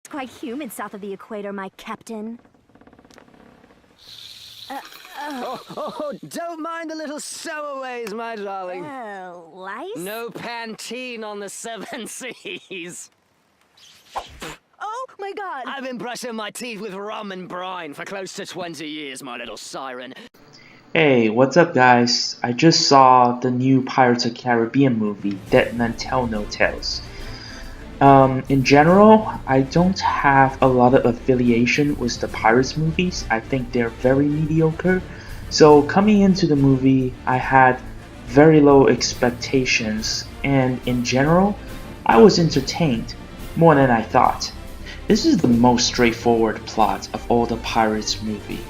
quite humid south of the equator, my captain. Don't mind the little stowaways, my darling. Lice? No Pantene on the 7 Seas. Oh, my God! I've been brushing my teeth with rum and brine for close to 20 years, my little siren. Hey, what's up guys? I just saw the new Pirates of the Caribbean movie, Dead Men Tell No Tales. In general, I don't have a lot of affiliation with the Pirates movies. I think they're very mediocre. So coming into the movie, I had very low expectations, and in general, I was entertained more than I thought. This is the most straightforward plot of all the Pirates movie.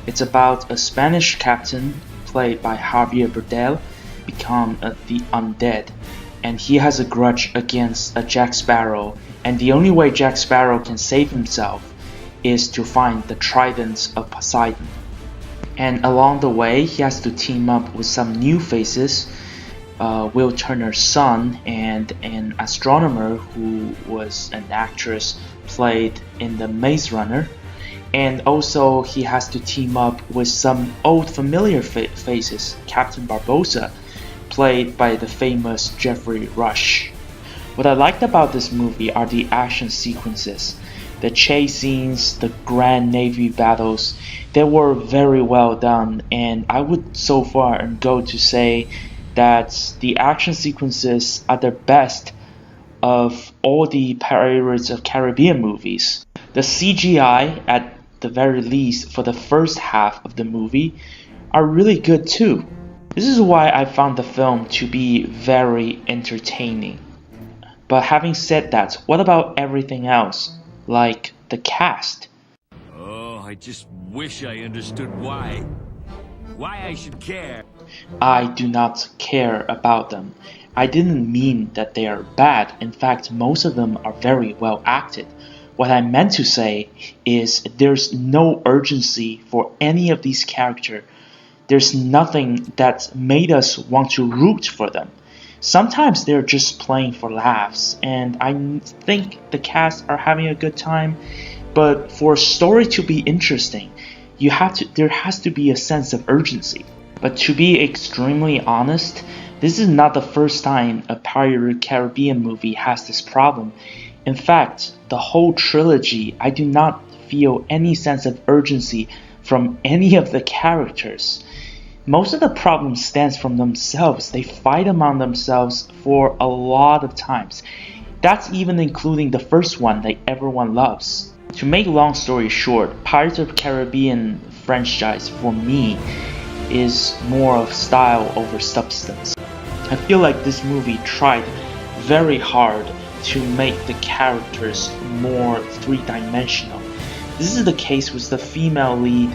It's about a Spanish captain, played by Javier Bardem, become the undead, and he has a grudge against Jack Sparrow, and the only way Jack Sparrow can save himself is to find the tridents of Poseidon. And along the way, he has to team up with some new faces, Will Turner's son and an astronomer who was an actress played in The Maze Runner. And also he has to team up with some old familiar faces, Captain Barbossa, played by the famous Geoffrey Rush. What I liked about this movie are the action sequences. The chase scenes, the grand navy battles, they were very well done, and I would so far go to say that the action sequences are the best of all the Pirates of the Caribbean movies. The CGI, at the very least for the first half of the movie, are really good too. This is why I found the film to be very entertaining. But having said that, what about everything else? Like the cast? Oh, I just wish I understood why. Why I should care. I do not care about them. I didn't mean that they are bad. In fact, most of them are very well acted. What I meant to say is there's no urgency for any of these characters. There's nothing that made us want to root for them. Sometimes they're just playing for laughs, and I think the cast are having a good time. But for a story to be interesting, there has to be a sense of urgency. But to be extremely honest, this is not the first time a Pirates of the Caribbean movie has this problem. In fact, the whole trilogy, I do not feel any sense of urgency from any of the characters. Most of the problem stems from themselves. They fight among themselves for a lot of times. That's even including the first one that everyone loves. To make long story short, Pirates of the Caribbean franchise for me is more of style over substance. I feel like this movie tried very hard to make the characters more three-dimensional. This is the case with the female lead.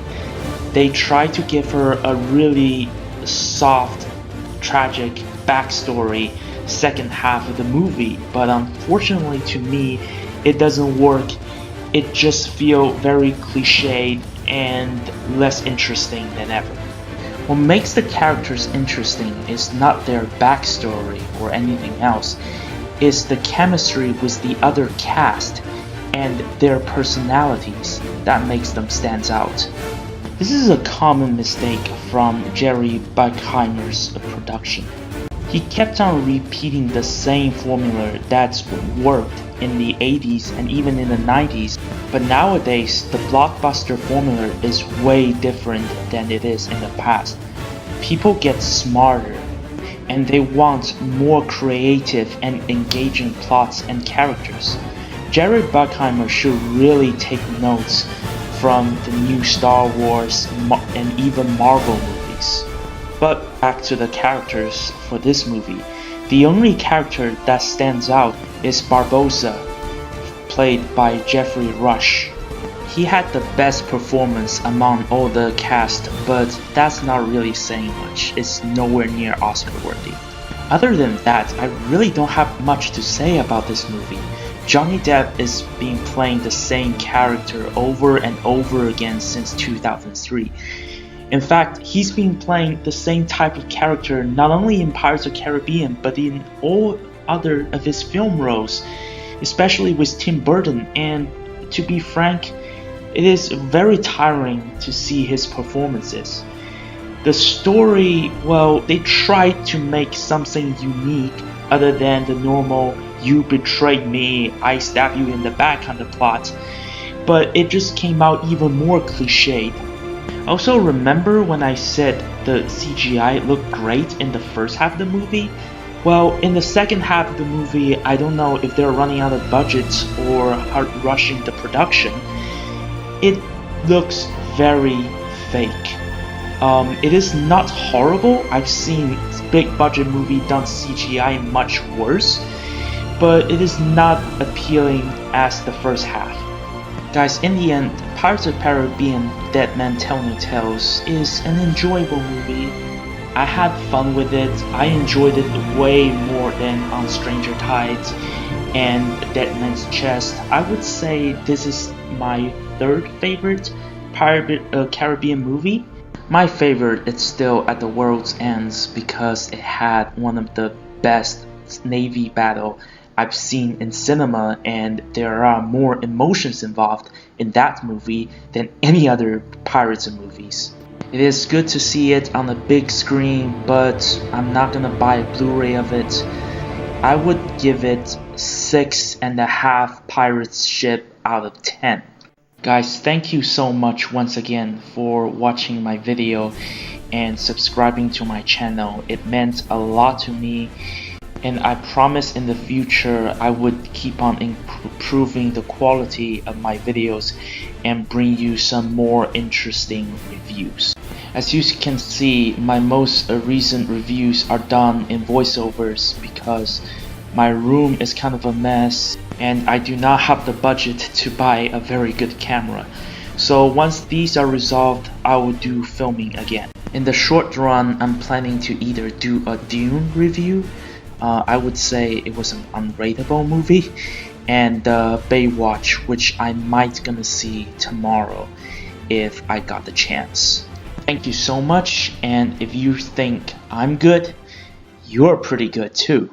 They try to give her a really soft, tragic backstory second half of the movie, but unfortunately to me, it doesn't work. It just feels very cliched and less interesting than ever. What makes the characters interesting is not their backstory or anything else. It's the chemistry with the other cast and their personalities that makes them stand out. This is a common mistake from Jerry Bruckheimer's production. He kept on repeating the same formula that's worked in the 80s and even in the 90s, but nowadays the blockbuster formula is way different than it is in the past. People get smarter, and they want more creative and engaging plots and characters. Jerry Bruckheimer should really take notes from the new Star Wars and even Marvel movies. But back to the characters for this movie. The only character that stands out is Barbossa, played by Geoffrey Rush. He had the best performance among all the cast, but that's not really saying much. It's nowhere near Oscar worthy. Other than that, I really don't have much to say about this movie. Johnny Depp is been playing the same character over and over again since 2003. In fact, he's been playing the same type of character not only in Pirates of the Caribbean, but in all other of his film roles. especially with Tim Burton, and to be frank, it is very tiring to see his performances. The story, well, they tried to make something unique other than the normal "you betrayed me, I stab you in the back" kind of plot, but it just came out even more cliched. Also, remember when I said the CGI looked great in the first half of the movie? Well, in the second half of the movie, I don't know if they're running out of budgets or rushing the production. It looks very fake. It is not horrible. I've seen big budget movie done CGI much worse, but it is not appealing as the first half. Guys, in the end, Pirates of the Caribbean Dead Men Tell No Tales is an enjoyable movie. I had fun with it. I enjoyed it way more than on Stranger Tides and Dead Man's Chest. I would say this is my third favorite Caribbean movie. My favorite is still At the World's Ends because it had one of the best Navy battle I've seen in cinema, and there are more emotions involved in that movie than any other Pirates movies. It is good to see it on the big screen, but I'm not gonna buy a Blu-ray of it. I would give it 6.5 Pirates ship out of 10. Guys, thank you so much once again for watching my video and subscribing to my channel. It meant a lot to me, and I promise in the future I would keep on improving the quality of my videos and bring you some more interesting reviews. As you can see, my most recent reviews are done in voiceovers because my room is kind of a mess and I do not have the budget to buy a very good camera. So once these are resolved, I will do filming again. In the short run, I'm planning to either do a Dune review, I would say it was an unrateable movie, and Baywatch, which I might gonna see tomorrow if I got the chance. Thank you so much, and if you think I'm good, you're pretty good too.